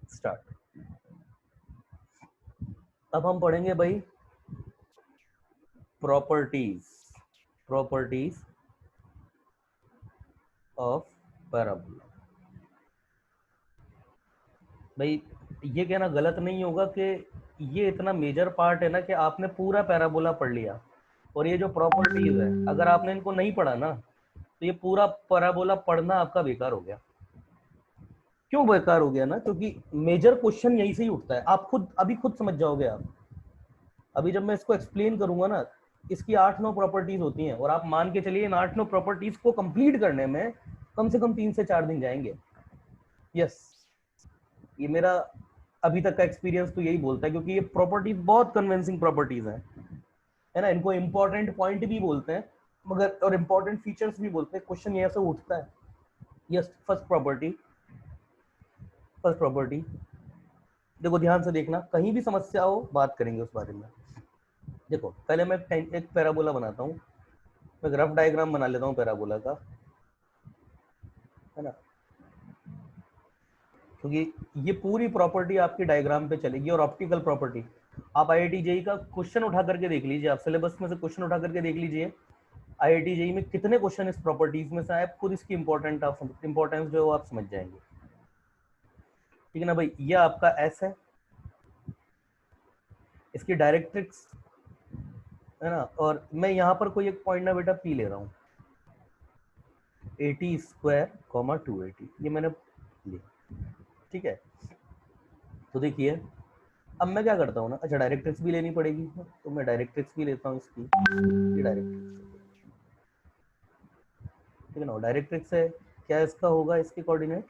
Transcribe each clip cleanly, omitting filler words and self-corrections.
Start. अब हम पढ़ेंगे भाई प्रॉपर्टीज ऑफ पैराबोला। भाई ये कहना गलत नहीं होगा कि ये इतना मेजर पार्ट है ना कि आपने पूरा पैराबोला पढ़ लिया, और ये जो प्रॉपर्टीज है अगर आपने इनको नहीं पढ़ा ना तो ये पूरा पैराबोला पढ़ना आपका बेकार हो गया। क्यों बेकार हो गया ना? क्योंकि मेजर क्वेश्चन यहीं से ही उठता है। आप खुद अभी खुद समझ जाओगे। आप अभी जब मैं इसको एक्सप्लेन करूंगा ना, इसकी 8-9 प्रॉपर्टीज होती हैं, और आप मान के चलिए इन 8-9 प्रॉपर्टीज को कंप्लीट करने में कम से कम 3 से 4 दिन जाएंगे। यस, ये मेरा अभी तक का एक्सपीरियंस तो यही बोलता है, क्योंकि ये प्रॉपर्टीज बहुत कन्विंसिंग प्रॉपर्टीज हैं, है ना। इनको इंपॉर्टेंट पॉइंट भी बोलते हैं, मगर और इंपॉर्टेंट फीचर्स भी बोलते हैं। क्वेश्चन यहाँ से उठता है। यस, फर्स्ट प्रॉपर्टी देखो, ध्यान से देखना, कहीं भी समस्या हो बात करेंगे उस बारे में। देखो पहले मैं एक पैराबोला बनाता हूँ, मैं रफ डायग्राम बना लेता हूँ पैराबोला का, है ना, क्योंकि ये पूरी प्रॉपर्टी आपकी डायग्राम पे चलेगी। और ऑप्टिकल प्रॉपर्टी आप IIT जेई का क्वेश्चन उठा करके देख लीजिए, आप सिलेबस में से क्वेश्चन उठा करके देख लीजिए, IIT जेई में कितने क्वेश्चन इस प्रॉपर्टीज में से आए, खुद इसकी इंपॉर्टेंस जो है आप समझ जाएंगे। ठीक है ना भाई, ये आपका एस है, इसकी डायरेक्ट्रिक्स, है ना। और मैं यहाँ पर कोई एक पॉइंट ना बेटा पी ले रहा हूँ, 80 स्क्वायर 280, ये मैंने लिया। ठीक है, तो देखिए अब मैं क्या करता हूँ ना, अच्छा डायरेक्ट्रिक्स भी लेनी पड़ेगी, तो मैं डायरेक्ट्रिक्स भी लेता हूँ इसकी, ये डायरेक्ट्रिक्स, ठीक है ना। डायरेक्ट्रिक्स है, क्या इसका होगा, इसके कोऑर्डिनेट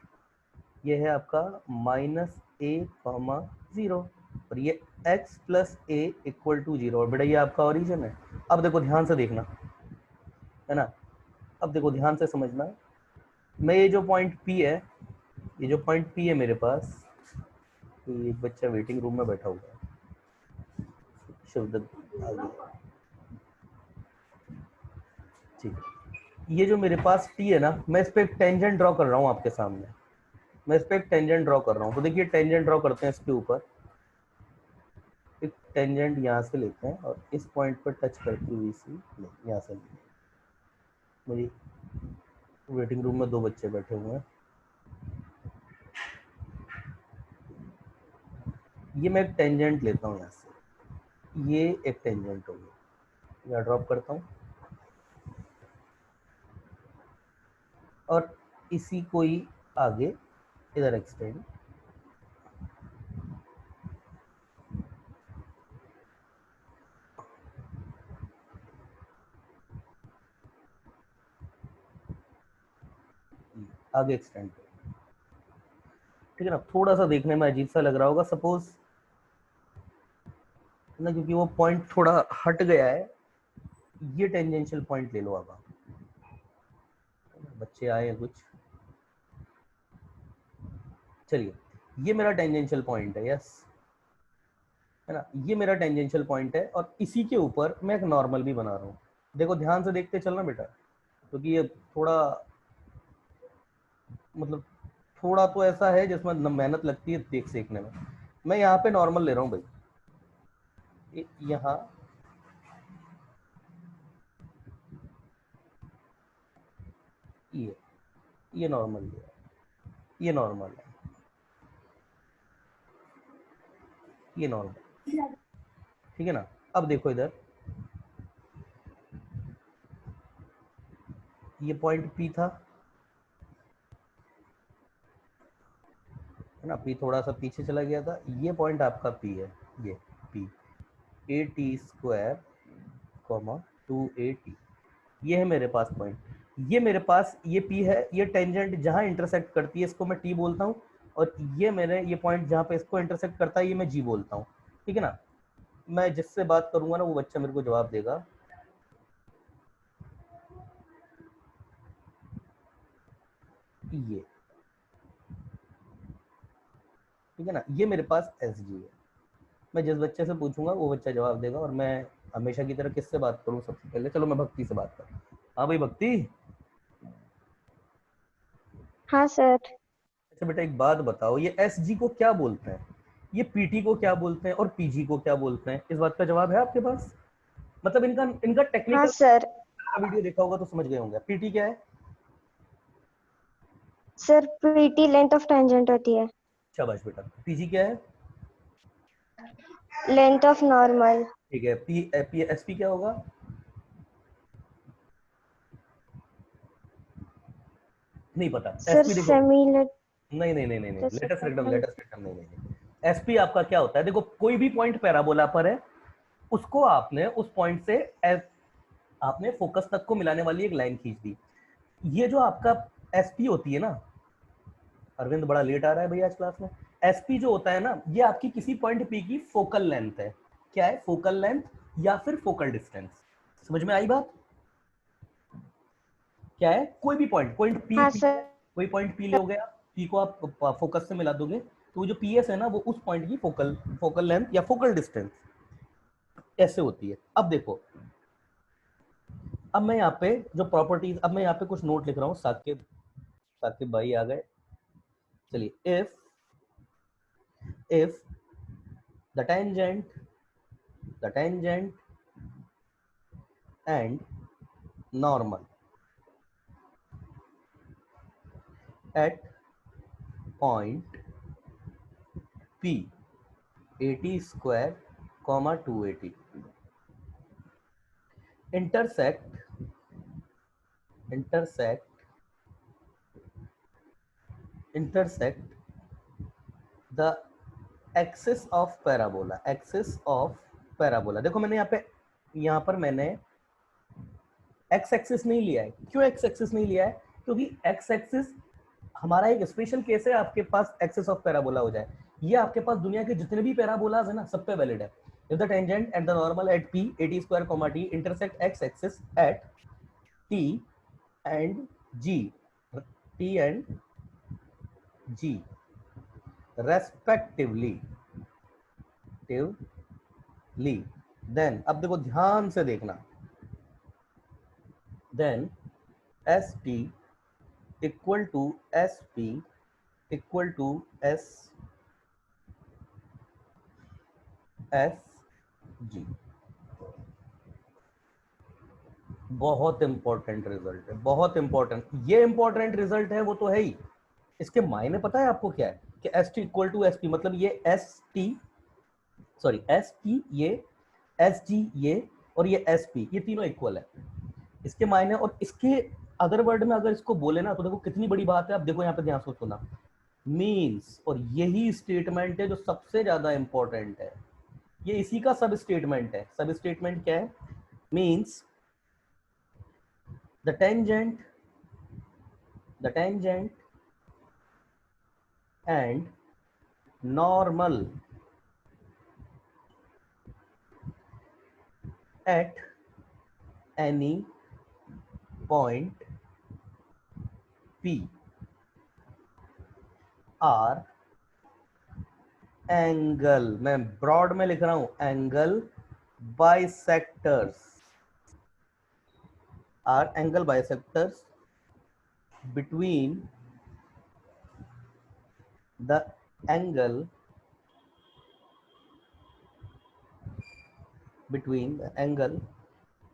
ये है आपका -a,0, और ये x + a = 0, और बेटा ये आपका ओरिजिन है। अब देखो ध्यान से देखना, है ना, अब देखो ध्यान से समझना, मैं ये जो पॉइंट P है, ये जो पॉइंट P है मेरे पास, तो एक बच्चा वेटिंग रूम में बैठा हुआ है, शिवदत्त आ गया, ठीक है। ये जो मेरे पास T है ना, मैं इस पर एक टेंजेंट ड्रॉ कर रहा हूँ आपके सामने, मैं इस पर एक टेंजेंट ड्रॉ कर रहा हूँ। तो देखिए टेंजेंट ड्रॉ करते हैं इसके ऊपर, एक टेंजेंट यहाँ से लेते हैं और इस पॉइंट पर टच करती हुई सी यहाँ से लेते हैं। मेरी वेटिंग रूम में 2 बच्चे बैठे हुए हैं, ये मैं एक टेंजेंट लेता हूँ यहाँ से, ये एक टेंजेंट हो गया, यहाँ ड्रॉप करता हूँ, और इसी को ही आगे इधर एक्सटेंड, आगे एक्सटेंड, ठीक है ना। थोड़ा सा देखने में अजीब सा लग रहा होगा सपोज ना, क्योंकि वो पॉइंट थोड़ा हट गया है। ये टेंजेंशियल पॉइंट ले लो। अब आप बच्चे आए हैं कुछ, चलिए ये मेरा टेंजेंशियल पॉइंट है, यस, है ना, ये मेरा टेंजेंशियल पॉइंट है, और इसी के ऊपर मैं एक नॉर्मल भी बना रहा हूँ। देखो ध्यान से देखते चलना बेटा, क्योंकि ये थोड़ा मतलब थोड़ा तो ऐसा है जिसमें मेहनत लगती है देख सीखने में। मैं यहाँ पे नॉर्मल ले रहा हूँ भाई, यहाँ ये नॉर्मल लिया, ये नॉर्मल है, ये नॉर्मल, ठीक है ना। अब देखो इधर, ये पॉइंट P था, है ना, P थोड़ा सा पीछे चला गया था, ये पॉइंट आपका P है, ये P, 80² 280, ये है मेरे पास पॉइंट। ये मेरे पास ये P है, ये टेंजेंट जहाँ इंटरसेक्ट करती है इसको मैं T बोलता हूँ, और ये मेरे ये पॉइंट जहाँ पे इसको इंटरसेक्ट करता है ये मैं G बोलता हूँ, ठीक है ना। मैं जिससे बात करूंगा ना वो बच्चा मेरे को जवाब देगा। ये ठीक है ना, ये मेरे पास SG है। मैं जिस बच्चे से पूछूंगा वो बच्चा जवाब देगा, और मैं हमेशा की तरह किससे बात करूँ सबसे पहले, चलो मैं भक्ति से बात करूँ। हाँ भाई भक्ति, हाँ सर। अच्छा बेटा एक बात बताओ, ये एस जी को क्या बोलते हैं, ये पीटी को क्या बोलते हैं और पीजी को क्या बोलते हैं? इस बात का जवाब है आपके पास? मतलब इनका इनका हाँ टेक्निकल सर। वीडियो देखा होगा तो समझ गए होंगे। पीटी क्या है? Sir PT length of tangent होती है। शाबाश बेटा। पीजी क्या है? Length of normal. ठीक है। पी एस पी क्या होगा? नहीं पता। सर एसपी देखो, सेमी नहीं नहीं नहीं नहीं नहीं, latest latus rectum, second. Latus rectum नहीं नहीं। एसपी आपका क्या होता है? देखो कोई भी पॉइंट पैराबोला पर है, उसको आपने उस पॉइंट से आपने फोकस तक को मिलाने वाली एक लाइन खींच दी। ये जो आपका एसपी होती है ना, अरविंद बड़ा लेट आ रहा है भैया आज क्लास में। एसपी जो होता है ना, ये आपकी किसी पॉइंट पी की फोकल लेंथ है। क्या है? फोकल लेंथ या फिर फोकल डिस्टेंस। समझ में आई बात? क्या है? कोई भी पॉइंट हाँ पी सर। कोई पॉइंट पी ले हो गया, पी को आप फोकस से मिला दोगे तो वो जो पी एस है ना, वो उस पॉइंट की फोकल फोकल लेंथ या फोकल डिस्टेंस ऐसे होती है। अब देखो, अब मैं यहाँ पे जो प्रॉपर्टीज, अब मैं यहाँ पे कुछ नोट लिख रहा हूँ। साकिब, साकिब भाई आ गए। चलिए, if the tangent and normal at point P 80 square comma 280 intersect intersect intersect the axis of parabola, axis of parabola। देखो मैंने यहाँ पर मैंने एक्स एक्सिस नहीं लिया है। क्यों एक्स एक्सिस नहीं लिया है? क्योंकि एक्स एक्सिस हमारा एक स्पेशल केस है, आपके पास एक्सिस ऑफ पैराबोला हो जाए। ये आपके पास दुनिया के जितने भी पैराबोलाज है ना, सब पे वैलिड है। If the tangent and the normal at p 80 square comma t intersect x axis at t and g, t and g respectively, then अब देखो ध्यान से देखना, then st equal to sp equal to s g। बहुत important result है, बहुत important. ये important result है, वो तो है ही। इसके मायने पता है आपको क्या है? कि S T equal to S P, मतलब ये S T, sorry S T ये, एस जी ये, और ये एस पी, ये तीनों इक्वल है। इसके मायने, और इसके अदर वर्ड में अगर इसको बोले ना, तो देखो कितनी बड़ी बात है। अब देखो यहाँ पे ध्यान से सुनना, मीन्स, और यही स्टेटमेंट है जो सबसे ज्यादा इंपॉर्टेंट है। ये इसी का सब स्टेटमेंट है। सब स्टेटमेंट क्या है? Means the tangent and normal at any point P are angle, मैं ब्रॉड में लिख रहा हूं, angle bisectors, R angle bisectors between the angle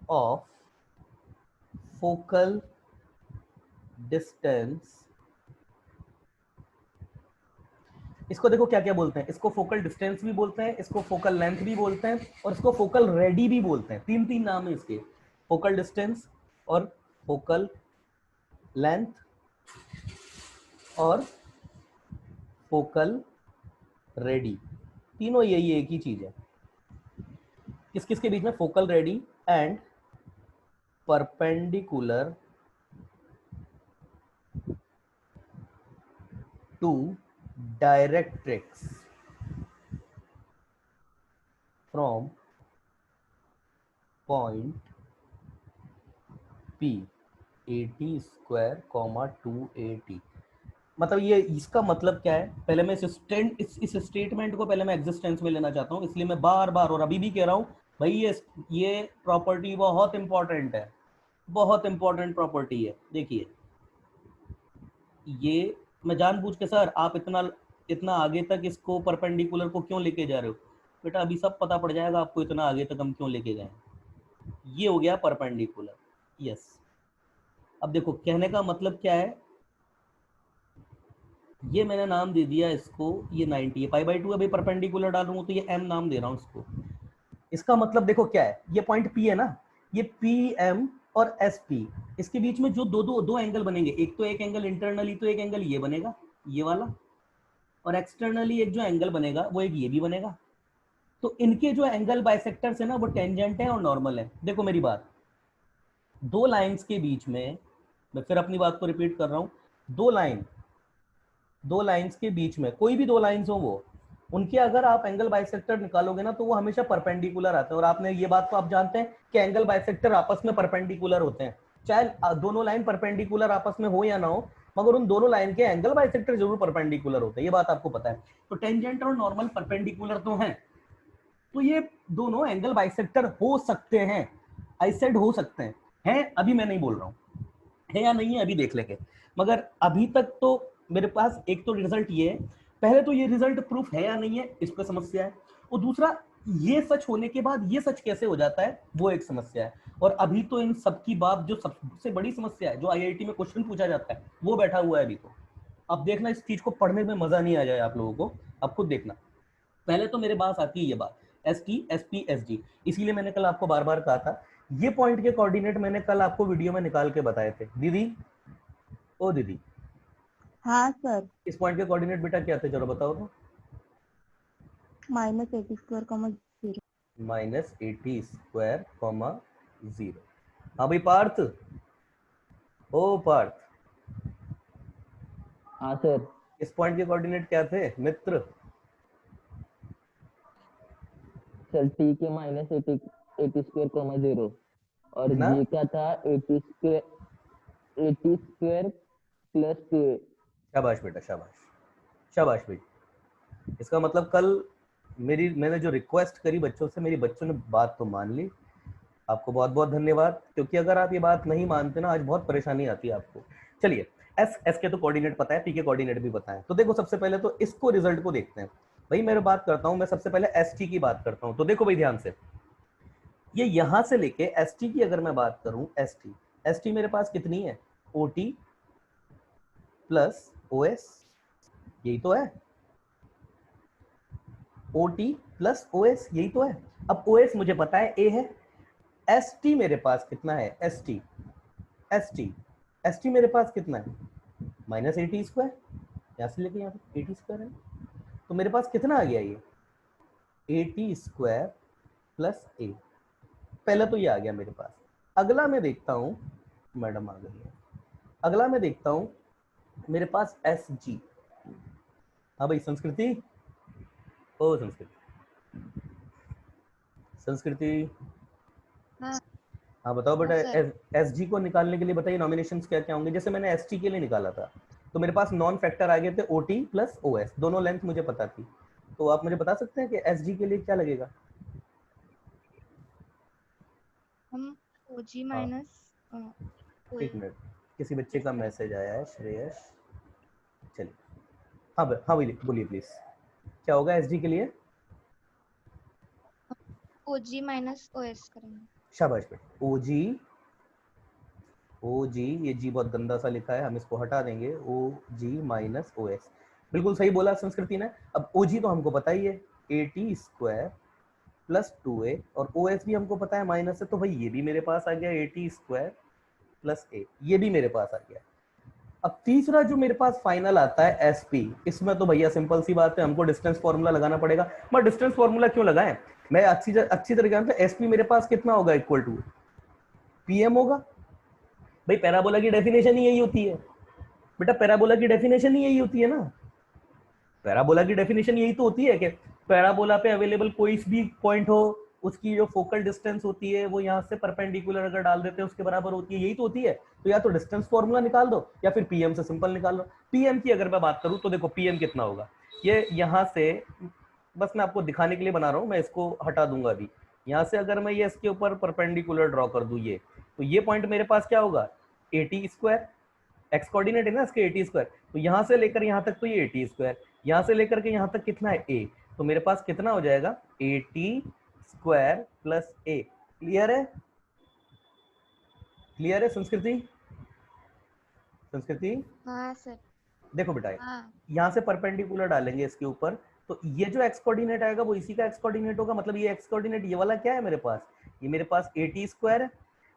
of focal distance। इसको देखो क्या क्या बोलते हैं, इसको फोकल डिस्टेंस भी बोलते हैं, इसको फोकल लेंथ भी बोलते हैं, और इसको फोकल रेडी भी बोलते हैं। तीन तीन नाम है इसके, फोकल डिस्टेंस और फोकल लेंथ और फोकल रेडी। तीनों यही एक ही चीज है। किस किस के बीच में? Focal radii and perpendicular to directrix from point P 80 square comma 280। मतलब ये, इसका मतलब क्या है? पहले मैं इस स्टेटमेंट को पहले मैं एग्जिस्टेंस में लेना चाहता हूँ, इसलिए मैं बार बार और अभी भी कह रहा हूँ भाई, ये प्रॉपर्टी बहुत इंपॉर्टेंट है, बहुत इंपॉर्टेंट प्रॉपर्टी है। देखिए, ये मैं जानबूझ के सर आप इतना इतना आगे तक इसको परपेंडिकुलर को क्यों लेके जा रहे हो, बेटा अभी सब पता पड़ जाएगा आपको इतना आगे तक हम क्यों लेके गए। ये हो गया परपेंडिकुलर। यस, अब देखो कहने का मतलब क्या है, ये मैंने नाम दे दिया इसको, ये 90 है, पाई/2 अभी परपेंडिकुलर डालूंगा तो ये m नाम दे रहा हूँ इसको। इसका मतलब देखो क्या है, ये पॉइंट P है ना, ये PM और SP, इसके बीच में जो दो एंगल बनेंगे, एक तो एक एंगल इंटरनली तो एक एंगल ये बनेगा ये वाला, और एक्सटर्नली एक जो एंगल बनेगा वो एक ये भी बनेगा। तो इनके जो एंगल बाइसेक्टर्स है ना वो टेंजेंट है और नॉर्मल है। देखो मेरी बात, दो लाइंस के बीच में, मैं फिर अपनी बात को रिपीट कर रहा हूँ, दो लाइंस के बीच में कोई भी दो लाइंस हो वो, उनके अगर आप एंगल बाइसेक्टर निकालोगे ना तो वो हमेशा परपेंडिकुलर आते हैं। और आपने ये बात तो आप जानते हैं कि एंगल बाइसेक्टर आपस में परपेंडिकुलर होते हैं, चाहे दोनों लाइन परपेंडिकुलर आपस में हो या ना हो, मगर उन दोनों लाइन के एंगल बाइसेक्टर जरूर परपेंडिकुलर होते हैं, ये बात आपको पता है। तो टेंजेंट और नॉर्मल परपेंडिकुलर तो हैं, तो ये दोनों एंगल बाइसेक्टर हो सकते हैं, आई सेड हो सकते हैं, अभी मैं नहीं बोल रहा हूँ है या नहीं है, अभी देख लेंगे। मगर अभी तक तो मेरे पास एक तो रिजल्ट ये है, पहले तो ये रिजल्ट प्रूफ है या नहीं है इस पर समस्या है, और दूसरा ये सच होने के बाद ये सच कैसे हो जाता है वो एक समस्या है। और अभी तो इन सब की बात जो सबसे बड़ी समस्या है, जो आईआईटी में क्वेश्चन पूछा जाता है, वो बैठा हुआ है अभी। तो अब देखना इस चीज को पढ़ने में मजा नहीं आ जाए आप लोगों को, अब खुद देखना। पहले तो मेरे पास आती है ये बात ST SP SG, इसीलिए मैंने कल आपको बार बार कहा था, ये पॉइंट के कोऑर्डिनेट मैंने कल आपको वीडियो में निकाल के बताए थे। दीदी, ओ दीदी, हाँ सर, इस पॉइंट के कोऑर्डिनेट बेटा क्या थे जरा बताओ तो। -80 स्क्वायर कॉमा 0। -80 स्क्वायर, 0। हाँ भाई पार्थ, ओ पार्थ, हाँ सर। इस पॉइंट के कोऑर्डिनेट क्या थे मित्र। सर t के -80 स्क्वायर कॉमा 0 और ना? g का था 80 स्क्वायर प्लस 2a। शाबाश बेटा, शाबाश शाबाश भाई। इसका मतलब कल मैंने जो रिक्वेस्ट करी बच्चों से, मेरी बच्चों ने बात तो मान ली, आपको बहुत बहुत धन्यवाद, क्योंकि अगर आप ये बात नहीं मानते ना आज बहुत परेशानी आती है आपको। चलिए, एस के तो कोऑर्डिनेट पता है, पी के कोऑर्डिनेट भी पता है, तो देखो सबसे पहले तो इसको रिजल्ट को देखते हैं। भाई मैं बात करता हूँ, मैं सबसे पहले एस टी की बात करता हूँ। तो देखो भाई ध्यान से, ये यहां से लेके एस टी की अगर मैं बात करूं, एस टी मेरे पास कितनी है, O T plus O S, यही तो है, O T plus O S, यही तो है। अब ओ एस मुझे पता है ए है, एस टी मेरे पास कितना है, एस टी मेरे पास कितना है, -80 स्क्वायर, यहाँ से लेके यहाँ पे 80 स्क्वायर है, तो मेरे पास कितना आ गया ये 80 स्क्वायर प्लस ए। पहला तो ये आ गया मेरे पास। अगला मैं देखता हूँ, मैडम आ गई है, अगला मैं देखता हूँ मेरे पास एस जी। हाँ भाई संस्कृति, ओ संस्कृति, हाँ बताओ बेटा, एस जी को निकालने के लिए बताइए नॉमिनेशंस क्या क्या होंगे। जैसे मैंने एस टी के लिए निकाला था तो मेरे पास नॉन फैक्टर आ गए थे O T plus O S, दोनों लेंथ मुझे पता थी। तो आप मुझे बता सकते हैं कि एस जी के लिए क्या लगेगा। हम OG हाँ, माइनस एक मिनट, किसी बच्चे का मैसेज आया है, श्रेयस। चलिए, हाँ हाँ बोलिए प्लीज, क्या होगा एस डी के लिए। OG माइनस OS करेंगे। शाबाश बेटा, ओ जी, ये जी बहुत गंदा सा लिखा है, हम इसको हटा देंगे, ओ जी माइनस ओ एस, बिल्कुल सही बोला संस्कृति ने। अब ओ जी तो हमको पता ही है 80 स्क्वायर प्लस 2a, और ओ एस भी हमको पता है माइनस है, तो भाई ये भी मेरे पास आ गया 80 स्क्वायर प्लस a, ये भी मेरे पास आ गया। अब तीसरा जो मेरे पास फाइनल आता है एस पी, इसमें तो भैया सिंपल सी बात है, हमको डिस्टेंस फॉर्मूला लगाना पड़ेगा। मैं डिस्टेंस फॉर्मूला क्यों लगाएं, मैं अच्छी तरह जानता हूं एस पी मेरे पास कितना होगा, इक्वल टू पीएम होगा। भाई पैराबोला की डेफिनेशन ही यही होती है बेटा, पैराबोला की डेफिनेशन ही यही होती है ना, पैराबोला की डेफिनेशन यही तो होती है कि पैराबोला पे अवेलेबल कोई भी पॉइंट हो, उसकी जो फोकल डिस्टेंस होती है वो यहाँ से परपेंडिकुलर अगर डाल देते हैं उसके बराबर होती है, यही तो होती है। तो या तो डिस्टेंस फॉर्मूला निकाल दो या फिर पीएम से सिंपल निकाल लो। पीएम की अगर मैं बात करूं तो देखो पीएम कितना होगा, ये यहाँ से, बस मैं आपको दिखाने के लिए बना रहा हूँ, मैं इसको हटा दूंगा अभी। यहाँ से अगर मैं ये इसके ऊपर परपेंडिकुलर ड्रॉ कर दूं, ये तो ये पॉइंट मेरे पास क्या होगा 80 स्क्वायर एक्स कोऑर्डिनेट है ना इसके ए टी स्क्वायर, तो यहाँ से लेकर यहाँ तक तो ये ए टी स्क्वायर, यहाँ से लेकर के यहाँ तक कितना है ए, तो मेरे पास कितना हो जाएगा A T square plus A. Clear है? क्लियर है संस्कृति? संस्कृति हाँ सर। देखो बेटा, हाँ यहाँ से परपेंडिकुलर डालेंगे इसके ऊपर, तो ये जो एक्स कोऑर्डिनेट आएगा वो इसी का एक्स कोऑर्डिनेट होगा, मतलब ये एक्स कोऑर्डिनेट ये वाला क्या है मेरे पास, ये मेरे पास ए टी स्क्वायर है,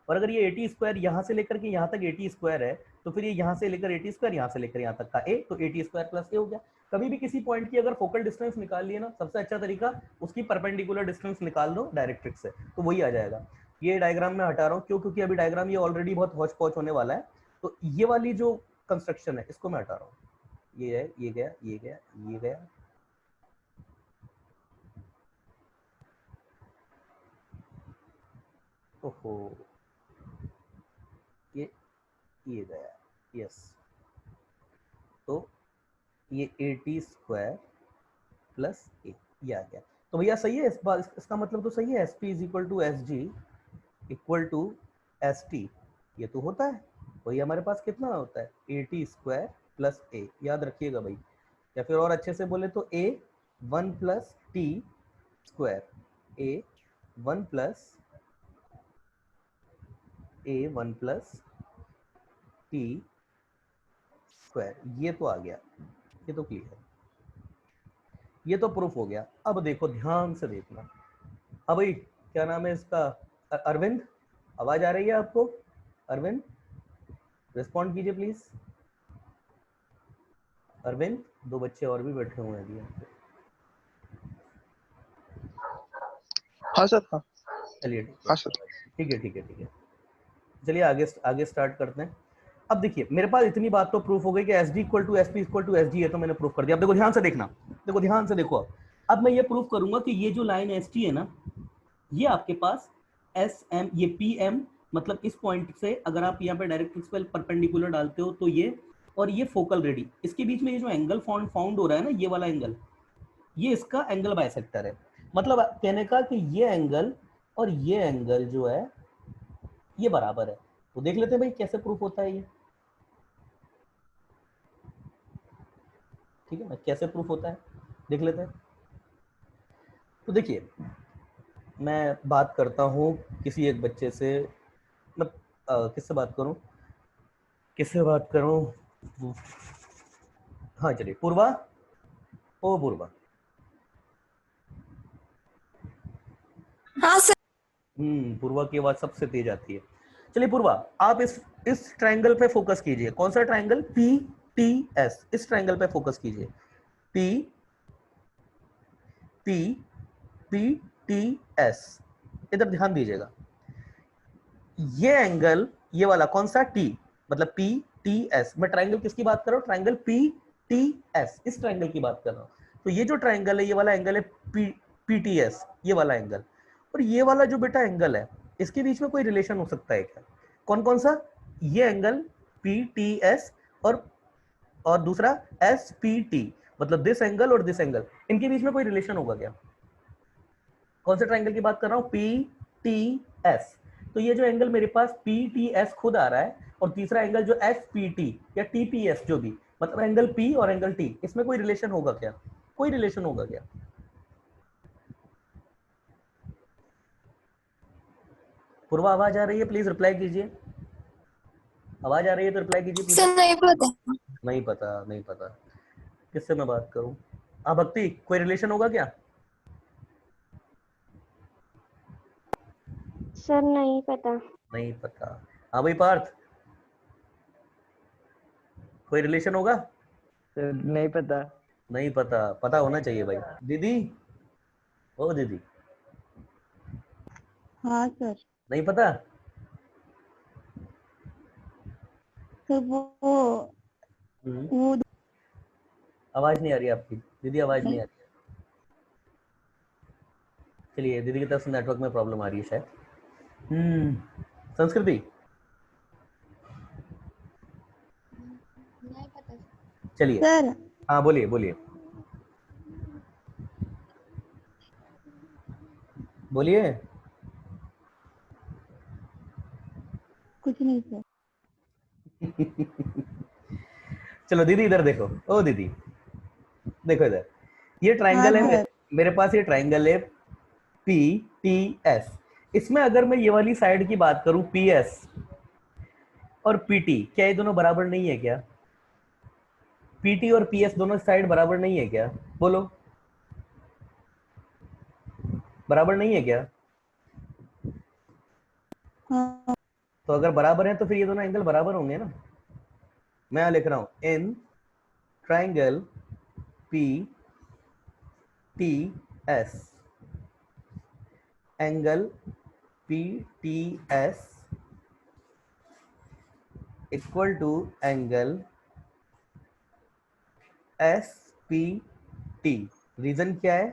और अगर ये ए टी स्क्वायर यहाँ से लेकर के यहाँ तक ए टी स्क्वायर है, तो फिर ये यहाँ से लेकर ए टी स्क्वायर, यहाँ से लेकर यहाँ तक का ए, तो ए टी स्क्वायर प्लस ए हो गया। कभी भी किसी पॉइंट की अगर फोकल डिस्टेंस निकाल लिए ना, सबसे अच्छा तरीका उसकी परपेंडिकुलर डिस्टेंस निकाल दो डायरेक्ट्रिक्स से, तो वही आ जाएगा। ये डायग्राम में हटा रहा हूँ क्यों, क्योंकि अभी डायग्राम ये ऑलरेडी बहुत हौच पौच होने वाला है, तो ये वाली जो कंस्ट्रक्शन है इसको मैं हटा रहा हूँ। ये है, ये गया, ये गया, ये गया, ओहो, ये गया, यस, तो ये ए टी स्क्वायर प्लस ए, ये आ गया। तो भैया सही है, इस बार इसका मतलब तो सही है, S P is equal to S G equal to S T, ये तो होता है। वही हमारे पास कितना होता है ए टी स्क्वायर प्लस ए, याद रखिएगा भाई, या फिर और अच्छे से बोले तो ए वन प्लस टी स्क्वायर, ए वन प्लस टी स्क्वायर, ये तो आ गया, ये तो क्लियर है, ये तो प्रूफ हो गया। अब देखो ध्यान से देखना, अब भाई क्या नाम है इसका, अरविंद, आवाज आ रही है आपको? अरविंद रिस्पॉन्ड कीजिए प्लीज। अरविंद, दो बच्चे और भी बैठे हुए हैं अभी। हाँ सर। हाँ चलिए हाँ सर। ठीक है, ठीक है, ठीक है, चलिए आगे स्टार्ट करते हैं। अब देखिए मेरे पास इतनी बात तो प्रूफ हो गई कि S D equal to S P equal to S G है, तो मैंने प्रूफ कर दिया। अब देखो ध्यान से देखना, देखो ध्यान से देखो, अब मैं ये प्रूफ करूंगा कि ये जो लाइन एस टी है ना, ये आपके पास एस एम, ये पी एम, मतलब इस पॉइंट से अगर आप यहाँ पे डायरेक्ट्रिक्स पे परपेंडिकुलर डालते हो तो ये, और ये फोकल रेडी, इसके बीच में ये जो एंगल फाउंड हो रहा है ना, ये वाला एंगल, ये इसका एंगल बाइसेक्टर है। मतलब कहने का कि ये एंगल और ये एंगल जो है ये बराबर है। तो देख लेते हैं भाई कैसे प्रूफ होता है ये, ठीक है ना, कैसे प्रूफ होता है देख लेते हैं। तो देखिए मैं बात करता हूँ किसी एक बच्चे से, मैं किससे बात करूँ, हाँ चलिए पूर्वा, ओ पूर्वा। हाँ सर। पूर्वा की आवाज सबसे तेज आती है। चलिए पूर्वा, आप इस ट्रायंगल पे फोकस कीजिए। कौन सा ट्रायंगल? पी टी एस, इस ट्रायंगल पे फोकस कीजिए। P P P T S, इधर ध्यान दीजिएगा। ये एंगल, ये वाला कौन सा? टी, मतलब पी टी एस। मैं ट्रायंगल किसकी बात कर रहा हूँ? ट्रायंगल पी टी एस, इस ट्रायंगल की बात कर रहा हूँ। तो ये जो ट्रायंगल है, ये वाला एंगल है पी टी एस, ये वाला एंगल, और ये वाला जो बेटा एंगल है, इसके बीच में कोई रिलेशन हो सकता है क्या? कौन कौन सा? ये एंगल पी टी एस और दूसरा एस पी टी, मतलब दिस एंगल और दिस एंगल, इनके बीच में कोई रिलेशन होगा क्या? कौन से ट्रायंगल की बात कर रहा हूँ? P T S. तो ये जो एंगल मेरे पास पी टी एस खुद आ रहा है, और तीसरा एंगल जो एस पी टी या टी पी एस, जो भी, मतलब एंगल पी और एंगल टी, इसमें कोई रिलेशन होगा क्या? कोई रिलेशन होगा क्या? पूर्वा आवाज आ रही है? प्लीज रिप्लाई कीजिए। आवाज आ रही है तो रिप्लाई कीजिए प्लीज। सर नहीं पता। नहीं पता, नहीं पता, किससे मैं बात करूं? हाँ भक्ति, कोई रिलेशन होगा क्या? सर नहीं पता। नहीं पता। हाँ भाई पार्थ, कोई रिलेशन होगा? सर नहीं पता। नहीं पता, पता होना चाहिए भाई। दीदी, ओ दीदी, हाँ सर। नहीं पता? तो हम्म, वो आवाज नहीं आ रही आपकी दीदी, आवाज नहीं आ रही है। चलिए, दीदी की तरफ से नेटवर्क में प्रॉब्लम आ रही है शायद। संस्कृति, नहीं पता। चलिए, सर हाँ बोलिए बोलिए बोलिए। कुछ नहीं सर। चलो दीदी इधर देखो, ओ दीदी देखो इधर, ये ट्राइंगल हाँ है सर। मेरे पास, ये ट्राइंगल है पी टी एस। इसमें अगर मैं ये वाली साइड की बात करूं पी एस और पी टी, क्या ये दोनों बराबर नहीं है क्या? पी टी और पी एस दोनों साइड बराबर नहीं है क्या? बोलो, बराबर नहीं है क्या? हाँ तो अगर बराबर है तो फिर ये दोनों एंगल बराबर होंगे ना। मैं यहां लिख रहा हूं in triangle P T S, angle P T S equal to angle S P T. Reason क्या है?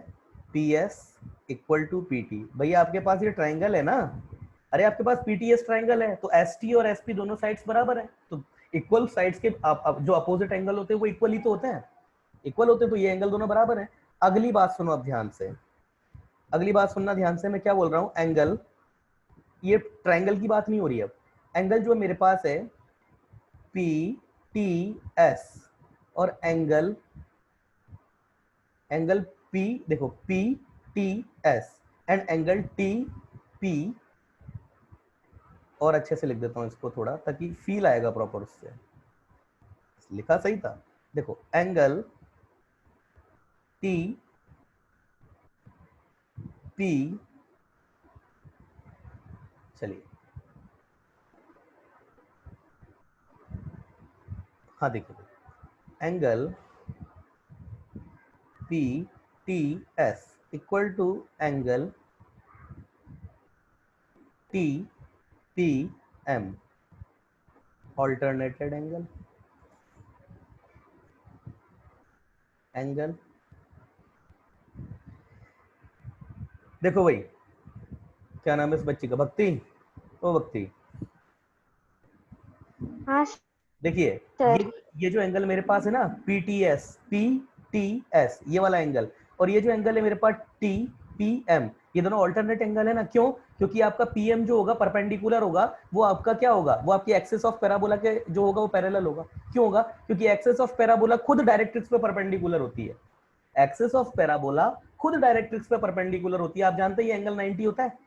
P S equal to P T. भैया आपके पास ये ट्राइंगल है ना, अरे आपके पास पी टी एस ट्राइंगल है, तो एस टी और एस पी दोनों साइड्स बराबर है, तो इक्वल साइड्स के जो अपोजिट एंगल होते हैं वो इक्वल ही तो होते हैं, इक्वल होते हैं, तो ये एंगल दोनों बराबर है। अगली बात सुनो अब ध्यान से, अगली बात सुनना ध्यान से, मैं क्या बोल रहा हूँ, एंगल, ये ट्राइंगल की बात नहीं हो रही है, अब एंगल जो मेरे पास है पी टी एस और एंगल, एंगल पी, देखो P T S and angle T P, और अच्छे से लिख देता हूं इसको थोड़ा ताकि फील आएगा प्रॉपर, उससे लिखा सही था। देखो एंगल टी पी, चलिए हाँ देखो, angle P T S equal to angle T P M, alternated angle, angle, देखो भाई क्या नाम है इस बच्ची का, भक्ति, ओ भक्ति, हाँ देखिए सर। ये जो एंगल मेरे पास है ना पी टी एस, ये वाला एंगल, और ये जो एंगल है मेरे पास टी पी एम, ये दोनों ऑल्टरनेट एंगल है ना। क्यों? क्योंकि आपका पीएम जो होगा परपेंडिकुलर होगा, वो आपका क्या होगा, वो आपकी एक्सिस ऑफ पैराबोला के जो होगा वो पैरेलल होगा। क्यों होगा? क्योंकि एक्सिस ऑफ पैराबोला खुद डायरेक्ट्रिक्स पे परपेंडिकुलर होती है, एक्सिस ऑफ पैराबोला खुद डायरेक्ट्रिक्स पे परपेंडिकुलर होती है। आप जानते हैं ये एंगल 90 होता है।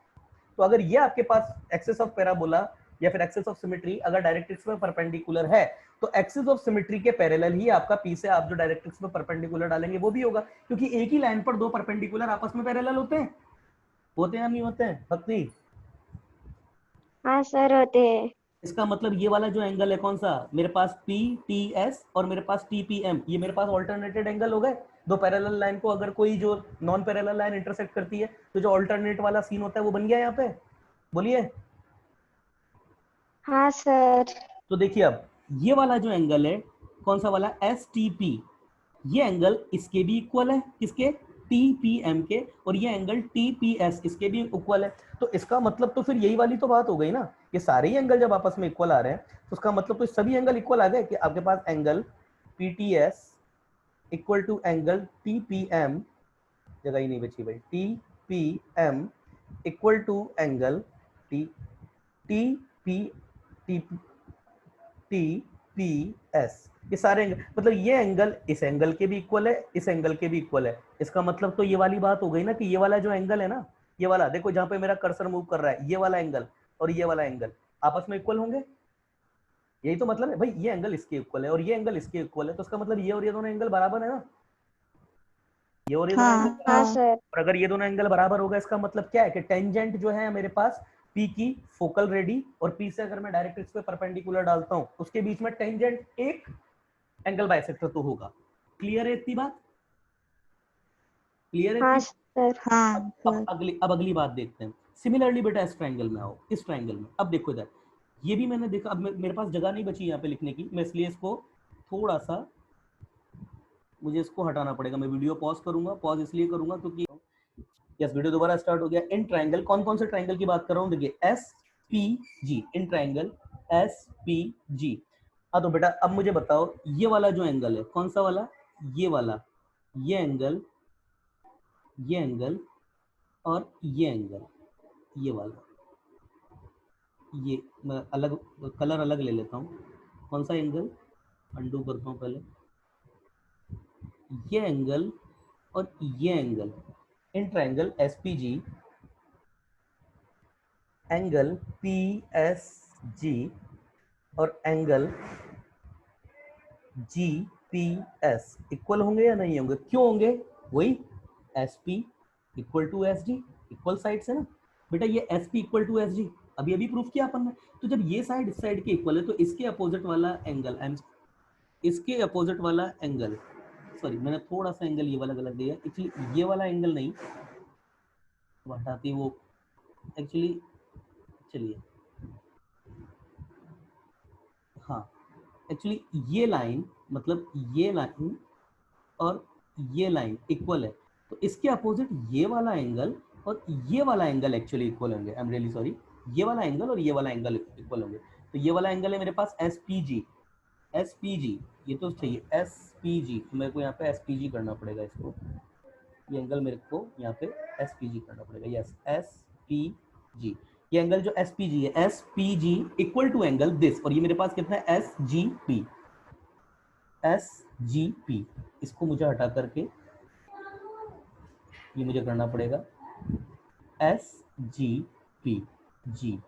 तो अगर ये आपके पास एक्सिस ऑफ पैराबोला या फिर एक्सिस ऑफ सिमेट्री अगर डायरेक्ट्रिक्स में परपेंडिकुलर है, तो एक्सिस ऑफ सिमेट्री के पैरेलल ही आपका पी से आप जो डायरेक्ट्रिक्स में परपेंडिकुलर डालेंगे वो भी होगा, क्योंकि एक ही लाइन पर दो परपेंडिकुलर आपस में पैरेलल होते हैं, होते हैं या नहीं होते हैं भक्ति? हाँ सर होते हैं। इसका मतलब ये वाला जो एंगल है कौन सा, मेरे पास पी टी एस और मेरे पास टी पी एम, ये मेरे पास ऑल्टरनेटेड एंगल हो गए। दो पैरेलल लाइन को अगर कोई जो नॉन पैरेलल लाइन इंटरसेक्ट करती है, तो जो ऑल्टरनेट वाला सीन होता है वो बन गया यहाँ पे। बोलिए। हाँ सर। तो देखिए अब ये वाला जो एंगल है कौन सा वाला, एस टी पी, ये एंगल इसके भी इक्वल है, किसके, टी पी एम के, और ये एंगल टी पी एस इसके भी इक्वल है। तो इसका मतलब तो फिर यही वाली तो बात हो गई ना, ये सारे ही एंगल जब आपस में इक्वल आ रहे हैं तो उसका मतलब तो सभी एंगल इक्वल आ गए, कि आपके पास angle P T S equal to angle T P M, जगह ही नहीं बची भाई, T P M equal to angle T T P T T P S. ये सारे एंगल, मतलब ये एंगल इस एंगल के भी इक्वल है, इस एंगल के भी इक्वल है। इसका मतलब तो ये वाली बात हो गई ना, कि ये वाला जो एंगल है ना, ये वाला देखो जहां पे मेरा कर्सर मूव कर रहा है, ये वाला एंगल और ये वाला एंगल आपस में इक्वल होंगे। यही तो मतलब है भाई, ये एंगल इसके इक्वल है और ये एंगल इसके इक्वल है, तो उसका मतलब ये और ये दोनों एंगल बराबर है ना, ये और ये दोनों एंगल हाँ बराबर। हाँ हाँ सर। और अगर ये दोनों एंगल बराबर होगा, इसका मतलब क्या है कि टेंजेंट जो है मेरे पास P की फोकल रेडी और P से अगर मैं डायरेक्ट्रिक्स पे परपेंडिकुलर डालता हूं, उसके बीच में टेंजेंट एक एंगल बाइसेक्टर तो होगा। क्लियर है इतनी बात? क्लियर है हाँ इतनी? सर। हाँ अब सर। अगली बात देखते हैं। सिमिलरली बेटा इस ट्रायंगल में आओ, इस ट्रायंगल में अब देखो इधर, ये भी मैंने देखा, अब मेरे पास जगह नहीं बची यहाँ पे लिखने की, मैं इसलिए इसको थोड़ा सा, मुझे इसको हटाना पड़ेगा। मैं वीडियो पॉज करूंगा, पॉज इसलिए करूंगा क्योंकि यस वीडियो दोबारा स्टार्ट हो गया। इन ट्रायंगल, कौन कौन से ट्रायंगल की बात कर रहा हूँ, देखिए S P G, in triangle S P G. हाँ तो बेटा अब मुझे बताओ, ये वाला जो एंगल है कौन सा वाला, ये वाला, ये एंगल, ये एंगल और ये एंगल, ये वाला, ये मैं अलग कलर अलग ले लेता हूँ, कौन सा एंगल, अंडू करता हूँ पहले, ये एंगल और ये angle in triangle SPG, angle PSG और एंगल जीपीएस इक्वल होंगे या नहीं होंगे? क्यों होंगे? वही SP equal to SG, equal sides है ना बेटा, ये एसपी इक्वल टू एसजी अभी अभी प्रूफ किया अपन ने। तो जब ये साइड इस साइड के इक्वल है तो इसके अपोजिट वाला एंगल, इसके अपोजिट वाला एंगल, सॉरी मैंने थोड़ा सा एंगल ये वाला गलत दिया, एक्चुअली ये वाला एंगल नहीं, हटाती वो एक्चुअली, चलिए हाँ, एक्चुअली ये लाइन मतलब ये लाइन और ये लाइन इक्वल है, तो इसके अपोजिट ये वाला एंगल और ये वाला एंगल एक्चुअली इक्वल होंगे। आई एम रियली सॉरी, ये वाला एंगल और ये वाला एंगल इक्वल होंगे। तो ये वाला एंगल है मेरे पास एसपीजी, एसपीजी ये तो चाहिए एसपीजी, तो मेरे को यहाँ पे एसपीजी करना पड़ेगा इसको, ये एंगल मेरे को यहाँ पे एसपीजी करना पड़ेगा, यस एसपीजी, ये एंगल जो एसपीजी है, SPG equal to angle this, और ये मेरे पास कितना है एसजीपी, एसजीपी, इसको मुझे हटा करके ये मुझे करना पड़ेगा एसजीपी, जी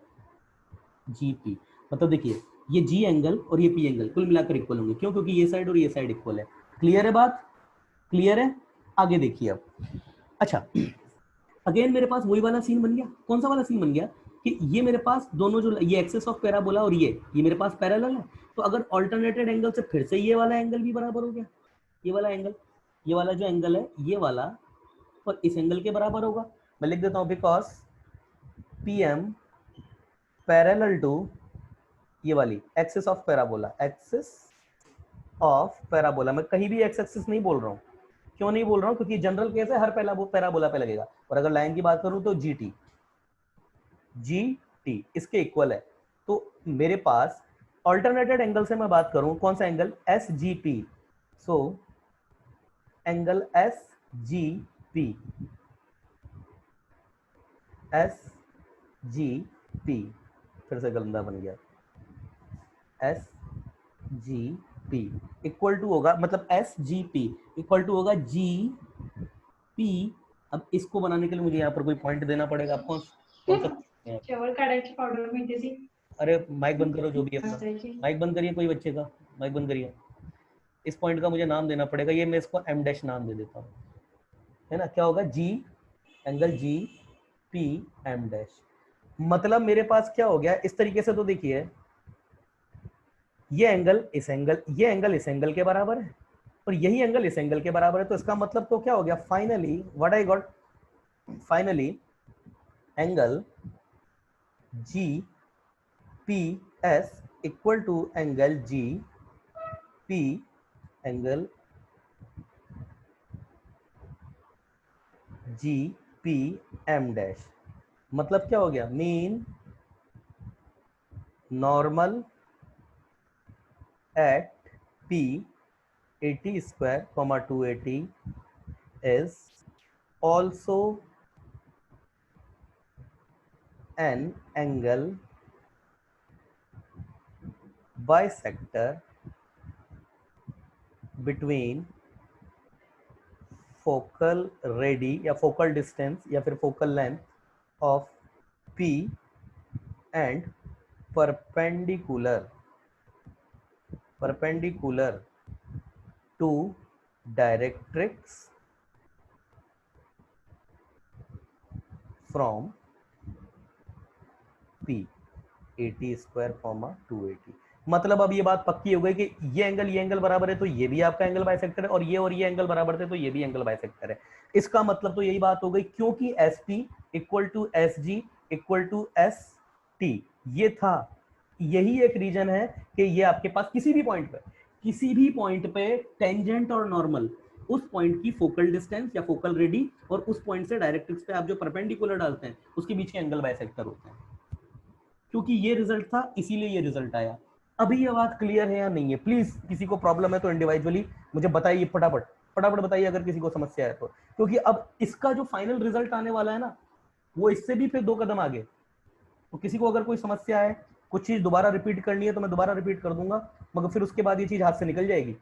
जीपी, मतलब देखिए ये जी एंगल और ये पी एंगल कुल मिलाकर इक्वल होंगे, क्यों? क्योंकि ये साइड और ये साइड इक्वल है। क्लियर है बात? क्लियर है? आगे देखिए अब, अच्छा अगेन मेरे पास वही वाला सीन बन गया। कौन सा वाला सीन बन गया कि ये मेरे पास दोनों जो ये एक्सिस ऑफ पैराबोला और ये मेरे पास पैरेलल है, तो अगर ऑल्टरनेटेड एंगल से फिर से ये वाला एंगल भी बराबर हो गया, ये वाला एंगल, ये वाला जो एंगल है ये वाला और इस एंगल के बराबर होगा। मैं लिख देता हूं बिकॉज पीएम पैरेलल टू ये वाली axis of parabola, axis of parabola, मैं कहीं भी एक्स एक्सिस नहीं बोल रहा हूँ। क्यों नहीं बोल रहा हूँ? क्योंकि जनरल केस है, हर पैराबोला पे लगेगा, और अगर लाइन की बात करूं तो जीटी, जीटी इसके इक्वल है। तो मेरे पास ऑल्टरनेटेड एंगल से मैं बात करूं, कौन सा angle? S G P, so angle S G P, S G P, फिर से गंदा बन गया, S G P equal to होगा, मतलब S G P equal to होगा जी पी। अब इसको बनाने के लिए मुझे यहाँ पर कोई पॉइंट देना पड़ेगा आपको, कौन सा? केवळ काढायची पावडर मिळते ती। अरे माइक बंद करो जो भी है, माइक बंद करिए, कोई बच्चे का माइक बंद करिए। इस पॉइंट का मुझे नाम देना पड़ेगा, ये मैं इसको एम डैश नाम दे देता हूँ, है ना? क्या होगा? जी angle G P M dash, मतलब मेरे पास क्या हो गया इस तरीके से, तो देखिए ये एंगल इस एंगल, ये एंगल इस एंगल के बराबर है और यही एंगल इस एंगल के बराबर है, तो इसका मतलब तो क्या हो गया finally, what I got finally, angle G P S equal to angle G P angle G P M dash, मतलब क्या हो गया? Mean normal at P 80 square comma 280 is also an angle bisector between focal radii या focal distance या फिर focal length of P and perpendicular to directrix from P 80 square comma 280, मतलब अब ये बात पक्की हो गई कि ये एंगल बराबर है तो ये भी आपका एंगल बाइसेक्टर है, और ये एंगल बराबर थे तो ये भी एंगल बाइसेक्टर है। इसका मतलब तो यही बात हो गई, क्योंकि S P equal to S G equal to S T, ये था, यही एक रीजन है कि ये आपके पास किसी भी पॉइंट पे टेंजेंट और नॉर्मल, उस पॉइंट की फोकल डिस्टेंस या फोकल रेडी और उस पॉइंट से डायरेक्ट्रिक्स पे आप जो परपेंडिकुलर डालते हैं उसके बीच के एंगल बाइसेक्टर होते हैं। क्योंकि ये रिजल्ट था इसीलिए ये रिजल्ट आया। अभी ये बात क्लियर है या नहीं है? प्लीज किसी को प्रॉब्लम है तो इंडिविजुअली मुझे बताइए, फटाफट बताइए अगर किसी को समस्या है तो, क्योंकि अब इसका जो फाइनल रिजल्ट आने वाला है ना वो इससे भी फिर 2 कदम आगे। तो किसी को अगर कोई समस्या है, कुछ चीज दोबारा रिपीट करनी है तो मैं दोबारा रिपीट कर दूंगा, मगर फिर उसके बाद ये चीज हाथ से निकल जाएगी।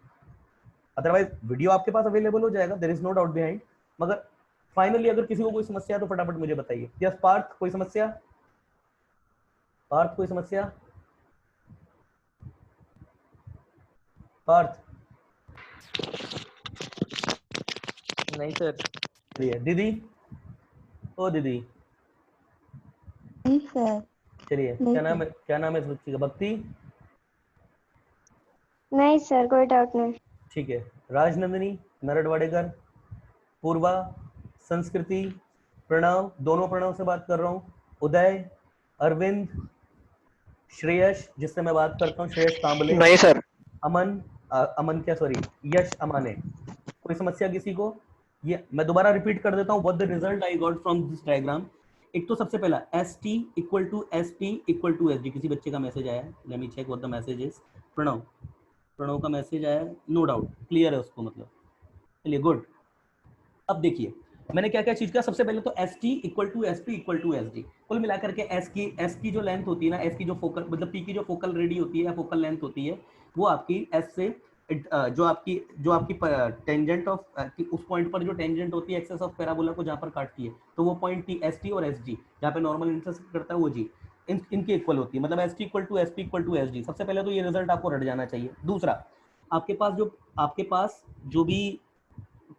अदरवाइज वीडियो आपके पास अवेलेबल हो जाएगा, there is no doubt behind. मगर फाइनली अगर किसी को कोई समस्या है तो फटाफट मुझे बताइए। यस पार्थ, कोई समस्या? पार्थ कोई समस्या? पार्थ? नहीं सर। चलिए दीदी, ओ दीदी, नहीं सर। चलिए नहीं क्या नाम है, क्या नाम है इस बच्ची का? भक्ति? नहीं सर, कोई डाउट नहीं। ठीक है। राजनंदिनी, नरडवाडेकर, पूर्वा, संस्कृति, प्रणव, दोनों प्रणव से बात कर रहा हूँ, उदय, अरविंद, श्रेयस जिससे मैं बात करता हूँ, श्रेयस कांबले, नहीं सर। अमन, अमन क्या सॉरी, यश अमाने। कोई समस्या किसी को? ये मैं दोबारा रिपीट कर देता हूँ what the result I got from this diagram. एक तो सबसे पहला ST equal to ST equal to SD, किसी बच्चे का मैसेज आया, let me check what the message is. Pranav, Pranav का मैसेज आया, नो डाउट क्लियर है उसको, मतलब चलिए गुड। अब देखिए मैंने क्या क्या चीज किया। सबसे पहले तो ST equal to SP equal to SD, कुल मिलाकर के S की जो लेंथ होती है ना, S की जो फोकल मतलब P की जो फोकल रेडी होती है या फोकल लेंथ होती है, वो आपकी S से जो आपकी टेंजेंट ऑफ उस पॉइंट पर जो टेंजेंट होती है एक्सेस ऑफ पैराबोला को जहाँ पर काटती है, तो वो पॉइंट ST और SG जहाँ पे नॉर्मल इंटरसेक्ट करता है वो G इनकी इक्वल होती है, मतलब ST equal to SP equal to SG। सबसे पहले तो ये रिजल्ट आपको रट जाना चाहिए। दूसरा, आपके पास जो भी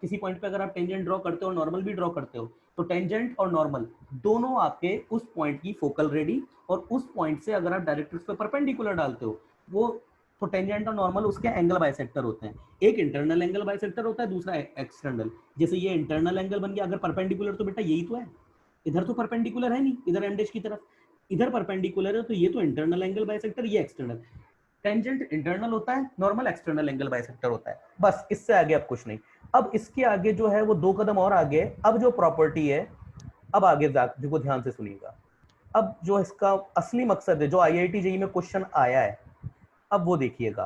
किसी पॉइंट पे अगर आप टेंजेंट ड्रॉ करते हो और नॉर्मल भी ड्रॉ करते हो, तो टेंजेंट और नॉर्मल दोनों आपके उस पॉइंट की फोकल रेडी, और उस पॉइंट से अगर आप डायरेक्ट्रिक्स पे परपेंडिकुलर डालते हो, वो तो टेंजेंट और नॉर्मल उसके एंगल बाइसेक्टर होते हैं। एक इंटरनल एंगल बाइसेक्टर होता है, दूसरा एक्सटर्नल। जैसे ये इंटरनल एंगल बन गया, अगर परपेंडिकुलर तो बेटा यही तो है, इधर तो परपेंडिकुलर है नहीं, इधर एमडेश की तरफ, इधर परपेंडिकुलर है, तो ये तो इंटरनल एंगल बाइसेक्टर, ये एक्सटर्नल। टेंजेंट इंटरनल होता है, नॉर्मल एक्सटर्नल एंगल बाइसेक्टर होता है, बस इससे आगे अब कुछ नहीं। अब इसके आगे जो है वो 2 कदम और आगे, अब जो प्रॉपर्टी है, अब आगे देखो ध्यान से सुनिएगा। अब जो इसका असली मकसद है, जो IIT JEE में क्वेश्चन आया है, अब वो देखिएगा।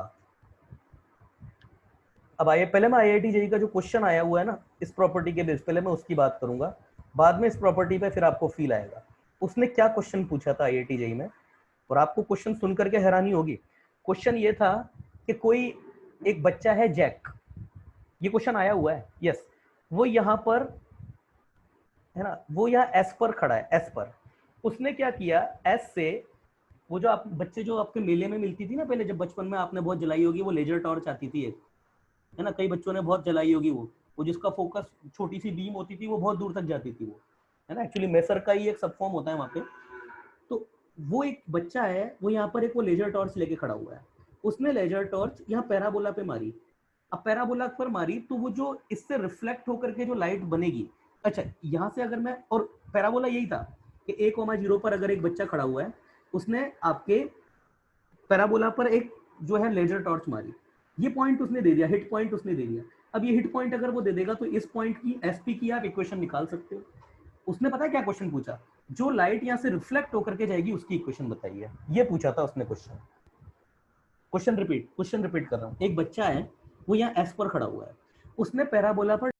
अब आइए, पहले मैं IIT JEE का जो क्वेश्चन आया हुआ है ना इस प्रॉपर्टी के बेस, पहले मैं उसकी बात करूंगा, बाद में इस प्रॉपर्टी पे फिर आपको फील आएगा। उसने क्या क्वेश्चन पूछा था IIT JEE में, और आपको क्वेश्चन सुन करके हैरानी होगी। क्वेश्चन ये था कि कोई एक बच्चा है जैक, ये क्वेश्चन आया हुआ है, यस, वो यहाँ पर है ना, वो यहाँ S पर खड़ा है, S पर। उसने क्या किया, S से वो जो आप बच्चे जो आपके मेले में मिलती थी ना पहले, जब बचपन में आपने बहुत जलाई होगी, वो लेजर टॉर्च आती थी एक, है ना, कई बच्चों ने बहुत जलाई होगी, वो जिसका फोकस छोटी सी बीम होती थी, वो बहुत दूर तक जाती थी, वो है ना, एक्चुअली मेसर का ही एक सब फॉर्म होता है वहाँ पे। तो वो एक बच्चा है, वो यहाँ पर एक वो लेजर टॉर्च लेके खड़ा हुआ है, उसने लेजर टॉर्च यहाँ पैराबोला पे मारी। अब पैराबोला पर मारी तो वो जो इससे रिफ्लेक्ट होकर के जो लाइट बनेगी, अच्छा यहाँ से अगर मैं, और पैराबोला यही था कि 1,0 पर अगर एक बच्चा खड़ा हुआ है, उसने आपके पैराबोला पर एक जो है लेजर टॉर्च मारी, ये पॉइंट उसने दे दिया, हिट पॉइंट उसने दे दिया। अब ये हिट पॉइंट अगर वो दे देगा तो इस पॉइंट की SP की आप इक्वेशन निकाल सकते हो। उसने पता है क्या क्वेश्चन पूछा, जो लाइट यहाँ से रिफ्लेक्ट होकर के जाएगी उसकी इक्वेशन बताइए, ये पूछा था उसने क्वेश्चन। क्वेश्चन रिपीट कर रहा हूँ। एक बच्चा है, वो यहाँ S पर खड़ा हुआ है, उसने पैराबोला पर